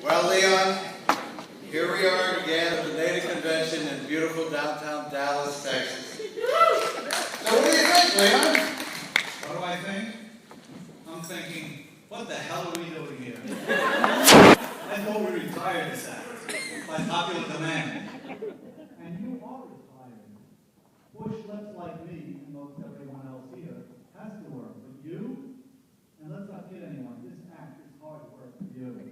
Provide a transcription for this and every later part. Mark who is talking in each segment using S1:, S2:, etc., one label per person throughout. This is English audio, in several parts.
S1: Well, Leon, here we are again at the NATA convention in beautiful downtown Dallas, Texas. So what do you think, Leon?
S2: What do I think? I'm thinking, what the hell are we doing here? I thought we retired this act by popular demand. And you are retiring. Bush left like me, and most everyone else here, has to work. But you? And let's not kid anyone, this act is hard work for you.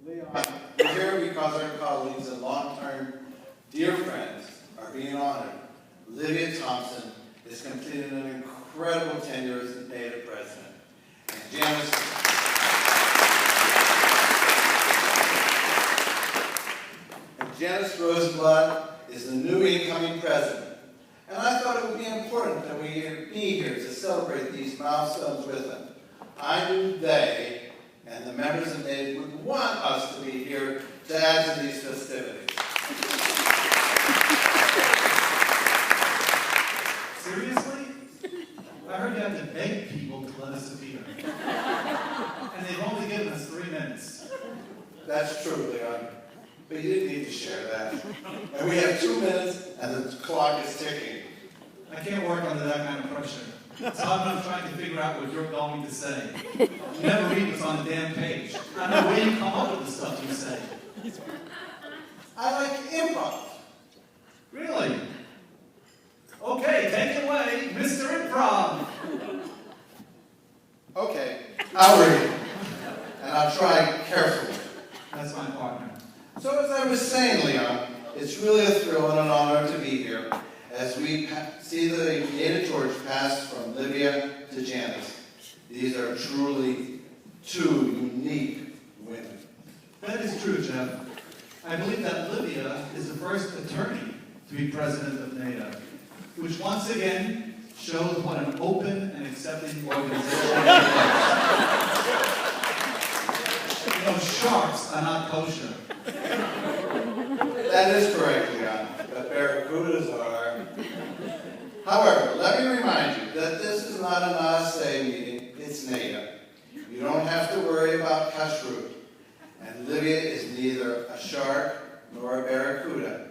S1: Leon, we're here because our colleagues and long-term dear friends are being honored. Olivia Thompson is completing an incredible tenure as NATA president. And Janice Roseblood is the new incoming president. And I thought it would be important that we be here to celebrate these milestones with them. I knew they and the members of NATA would want us to be here to add to these festivities.
S2: Seriously? I heard you have to beg people to let us appear. And they've only given us 3 minutes.
S1: That's true, Leon. But you didn't need to share that. And we have 2 minutes, and the clock is ticking.
S2: I can't work under that kind of pressure. It's hard enough trying to figure out what you're going to say. You never read what's on the damn page. I don't know where you come up with the stuff you say.
S1: I like improv.
S2: Really? Okay, take it away, Mr. Improv.
S1: Okay, I'll read it. And I'll try carefully.
S2: That's my partner.
S1: So as I was saying, Leon, it's really a thrill and an honor to be here as we see the NATA torch pass from Livia to Janice. These are truly 2 unique women.
S2: That is true, Jeff. I believe that Livia is the first attorney to be president of NATA, which once again shows what an open and accepting organization is. You know, sharks are not kosher.
S1: That is correct, Leon, but barracudas are. However, let me remind you that this is not an ASA meeting, it's NATA. You don't have to worry about kashrut. And Livia is neither a shark nor a barracuda.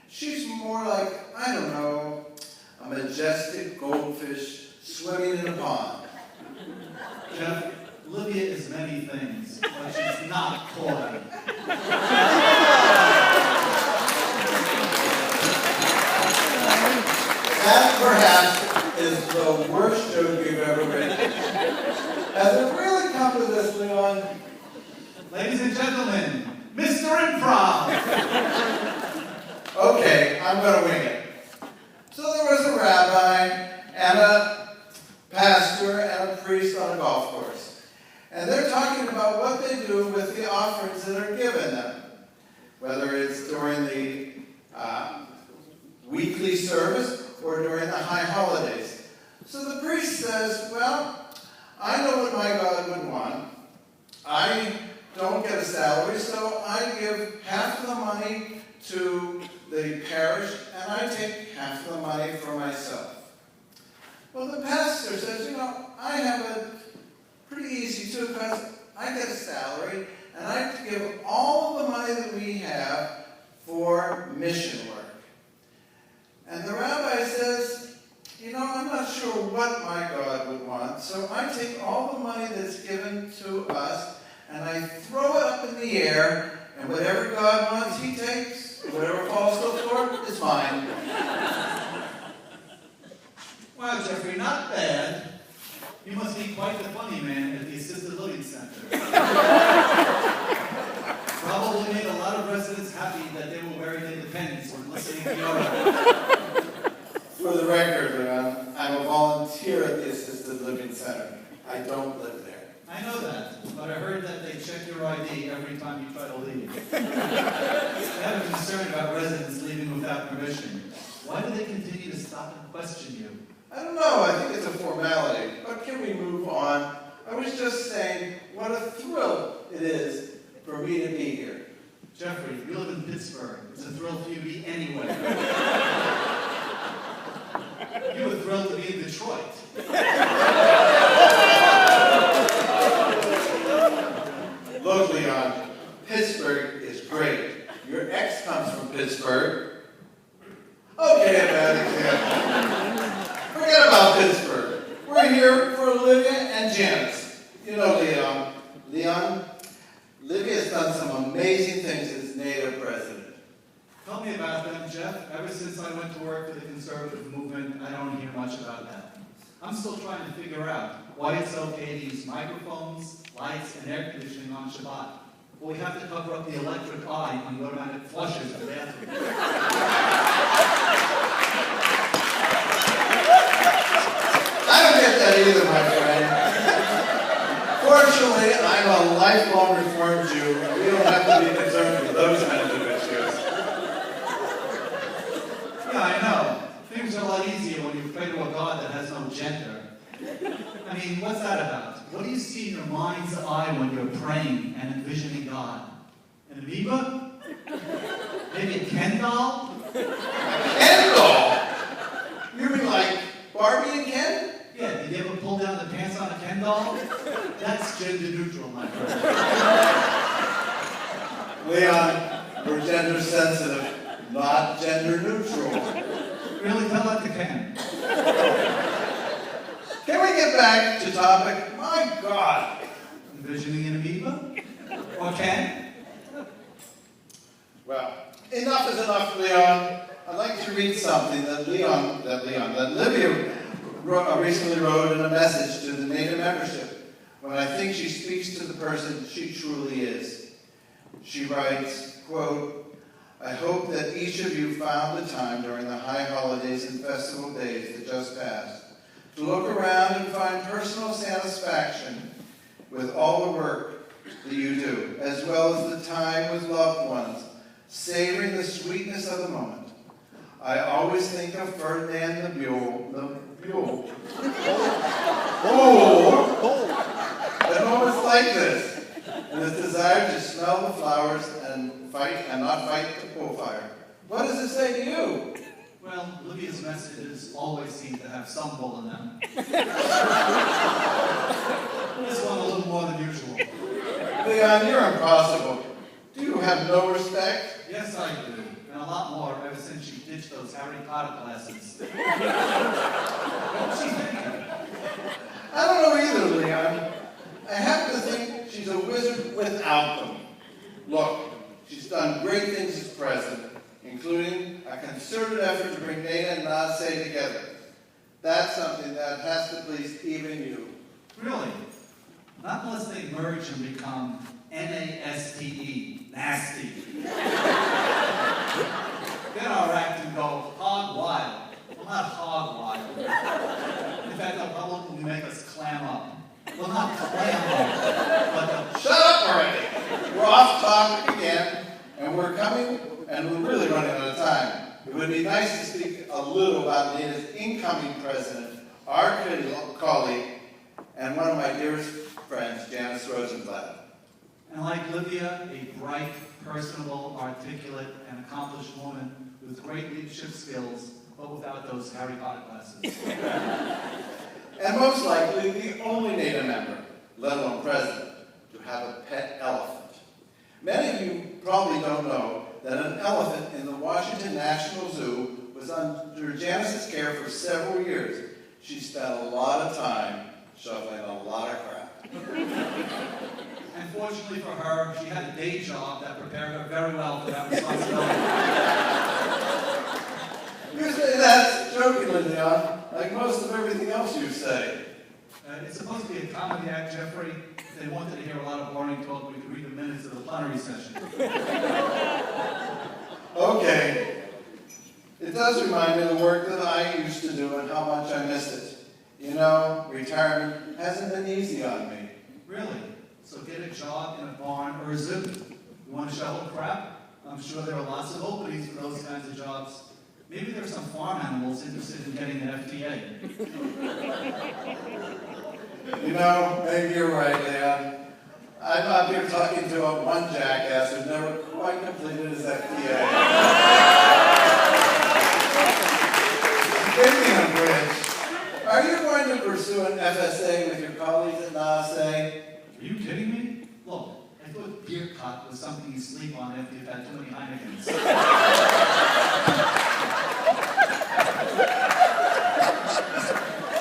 S1: She's more like, I don't know, a majestic goldfish swimming in a pond.
S2: Jeff, Livia is many things, but she's not coy.
S1: That, perhaps, is the worst joke you've ever written. Has it really come to this, Leon?
S2: Ladies and gentlemen, Mr. Improv!
S1: Okay, I'm going to wing it. So there was a rabbi and a pastor and a priest on a golf course. And they're talking about what they do with the offerings that are given them, whether it's during the weekly service or during the high holidays. So the priest says, well, I know what my God would want. I don't get a salary, so I give half of the money to the parish, and I take half of the money for myself. Well, the pastor says, you know, I have it pretty easy too, because I get a salary, and I give all of the money that we have for mission work. And the rabbi says, you know, I'm not sure what my God would want, so I take all the money that's given to us, and I throw it up in the air, and whatever God wants, he takes. Whatever falls to the floor is mine.
S2: Wow, Jeffrey, not bad. You must be quite the funny man at the assisted living center. Probably made a lot of residents happy that they were wearing their dependents when listening to your
S1: For the record, Leon, I'm a volunteer at the assisted living center. I don't live there.
S2: I know that, but I heard that they check your ID every time you try to leave. They have a concern about residents leaving without permission. Why do they continue to stop and question you?
S1: I don't know. I think it's a formality. But can we move on? I was just saying what a thrill it is for me to be here.
S2: Jeffrey, you live in Pittsburgh. It's a thrill for you to be anywhere. You were thrilled to be in Detroit.
S1: Look, Leon, You know Leon, Libya's done some amazing things as NATO president.
S2: Tell me about them, Jeff. Ever since I went to work for the conservative movement, I don't hear much about that. I'm still trying to figure out why it's okay to use microphones, lights, and air conditioning on Shabbat. But we have to cover up the electric eye when the automatic flushes in the bathroom.
S1: I don't get that either, my friend. Fortunately, I'm a lifelong Reformed Jew, and we don't have to be concerned with those kinds of issues.
S2: Yeah, I know. Things are a lot easier when you pray to a God that has no gender. I mean, what's that about? What do you see in your mind's eye when you're praying and envisioning God? An amoeba? Maybe a Ken doll?
S1: Ken doll? You mean like Barbie and Ken?
S2: Yeah, did you ever pull down the pants on a Ken doll? That's gender neutral, my friend.
S1: Leon, we're gender sensitive, not gender neutral.
S2: Really tell that to Ken.
S1: Can we get back to topic? My God.
S2: Envisioning an amoeba? Or Ken?
S1: Well, enough is enough, Leon. I'd like to read something that Livia recently wrote in a message to the NATO membership when I think she speaks to the person she truly is. She writes, quote, I hope that each of you found the time during the high holidays and festival days that just passed to look around and find personal satisfaction with all the work that you do, as well as the time with loved ones, savoring the sweetness of the moment. I always think of Ferdinand the Mule. At moments like this, and his desire to smell the flowers and not fight the bullfire. What does it say to you?
S2: Well, Livia's messages always seem to have some bull in them. This one a little more than usual.
S1: Leon, you're impossible. Do you have no respect?
S2: Yes, I do. And a lot more ever since she ditched those Harry Potter classes. What was she thinking?
S1: I don't know either, Leon. I have to think she's a wizard without them. Look, she's done great things as president, including a concerted effort to bring NATO and NASE together. That's something that has to please even you.
S2: Really? Not unless they merge and become NASTE, nasty. Then our act and go hog wild. Well, not hog wild. In fact, they'll probably make us clam up. Well, not clam up, but
S1: Shut up already! We're off topic again, and we're really running out of time. It would be nice to speak a little about NATO's incoming president, our colleague, and one of my dearest friends, Janice Rosenblatt.
S2: And like Livia, a bright, personable, articulate, and accomplished woman with great leadership skills, but without those Harry Potter classes.
S1: And most likely the only NATO member, let alone president, to have a pet elephant. Many of you probably don't know that an elephant in the Washington National Zoo was under Janice's care for several years. She spent a lot of time shoveling a lot of crap.
S2: And fortunately for her, she had a day job that prepared her very well for that responsibility.
S1: You say that jokingly, Leon, like most of everything else you say.
S2: It's supposed to be a comedy act, Jeffrey. If they wanted to hear a lot of boring talk, we could read the minutes of the plenary session.
S1: Okay. It does remind me of the work that I used to do and how much I missed it. You know, retirement hasn't been easy on me.
S2: Really? So get a job in a barn or a zoo. You want to shovel crap? I'm sure there are lots of openings for those kinds of jobs. Maybe there are some farm animals interested in getting an FTA.
S1: You know, maybe you're right, Leon. I'm out here talking to one jackass who never quite completed his FTA. Speaking of which, are you going to pursue an FSA with your colleagues at NASE?
S2: Are you kidding me? Look, I thought beer cut was something you sleep on after you've had too many Heinekens.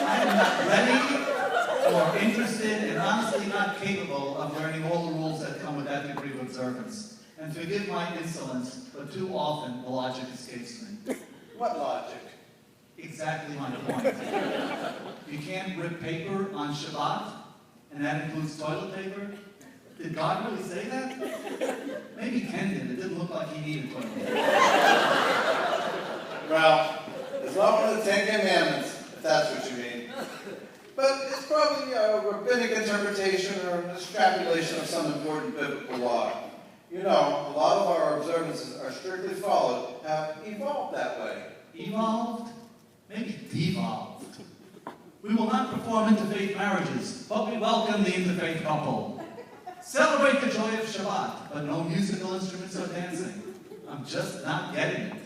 S2: I'm not ready or interested and honestly not not capable of learning all the rules that come with that degree of observance. And forgive my insolence, but too often the logic escapes me.
S1: What logic?
S2: Exactly my point. You can't rip paper on Shabbat, and that includes toilet paper? Did God really say that? Maybe Ken did. It didn't look like he needed toilet paper.
S1: Well, it's not one of the Ten Commandments, if that's what you mean. But it's probably a rabbinic interpretation or an extrapolation of some important biblical law. You know, a lot of our observances are strictly followed, have evolved that way.
S2: Evolved? Maybe devolved. We will not perform interfaith marriages, but we welcome the interfaith couple. Celebrate the joy of Shabbat, but no musical instruments or dancing. I'm just not getting it.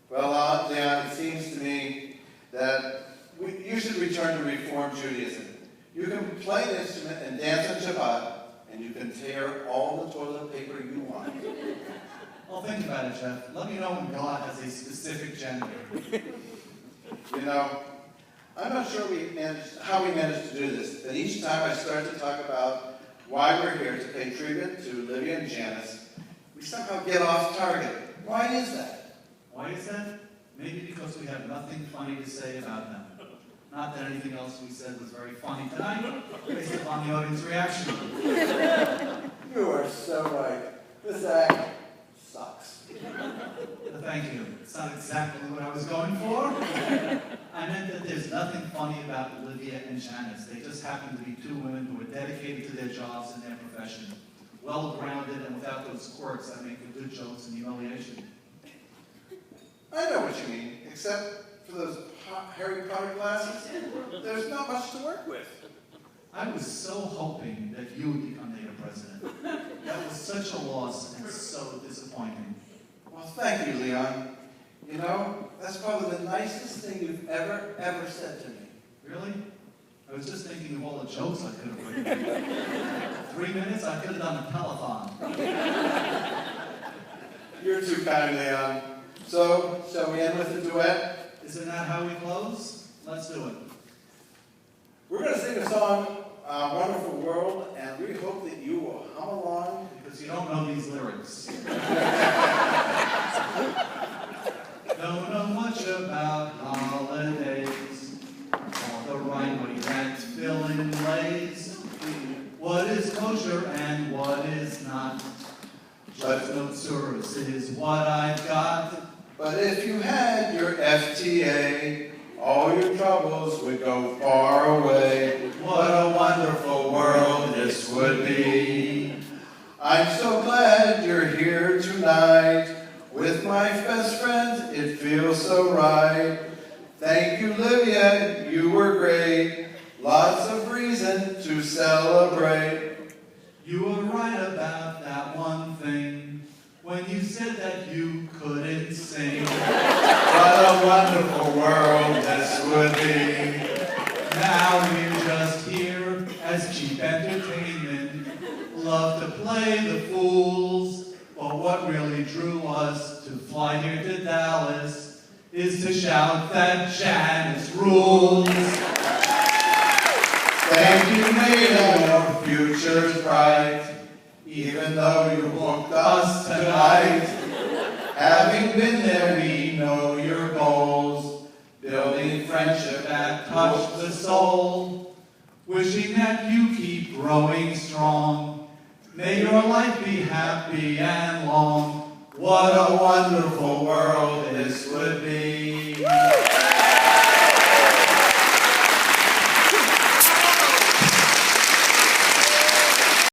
S1: Well, Leon, it seems to me that you should return to Reform Judaism. You can play an instrument and dance on Shabbat, and you can tear all the toilet paper you want.
S2: Well, think about it, Jeff. Let me know when God has a specific gender.
S1: You know, I'm not sure how we managed to do this, but each time I start to talk about why we're here to pay tribute to Livia and Janice, we somehow get off target. Why is that?
S2: Why is that? Maybe because we have nothing funny to say about them. Not that anything else we said was very funny tonight, based upon the audience reaction.
S1: You are so right. This act sucks.
S2: Thank you. It's not exactly what I was going for. I meant that there's nothing funny about Olivia and Janice. They just happen to be two women who are dedicated to their jobs and their profession, well-grounded and without those quirks that make the good jokes and humiliation.
S1: I know what you mean, except for those Harry Potter glasses, there's not much to work with.
S2: I was so hoping that you would become the president. That was such a loss and so disappointing.
S1: Well, thank you, Leon. You know, that's probably the nicest thing you've ever said to me.
S2: Really? I was just thinking of all the jokes I could have written. 3 minutes, I could have done a telethon.
S1: You're too kind, Leon. So, shall we end with a duet?
S2: Isn't that how we close? Let's do it.
S1: We're going to sing a song, Wonderful World, and we hope that you will hum along.
S2: Because you don't know these lyrics. Don't know much about holidays, all the rhyme that fill in lays. What is kosher and what is not? Just no tourist is what I've got.
S1: But if you had your FTA, all your troubles would go far away. What a wonderful world this would be. I'm so glad you're here tonight. With my best friends, it feels so right. Thank you, Livia, you were great. Lots of reason to celebrate.
S2: You were right about that one thing, when you said that you couldn't sing.
S1: What a wonderful world this would be.
S2: Now we're just here as cheap entertainment. Love to play the fools, but what really drew us to fly here to Dallas is to shout that Janice rules.
S1: Thank you, made our futures bright, even though you booked us tonight. Having been there, we know your goals, building friendship that touch the soul.
S2: Wishing that you keep growing strong. May your life be happy and long.
S1: What a wonderful world this would be.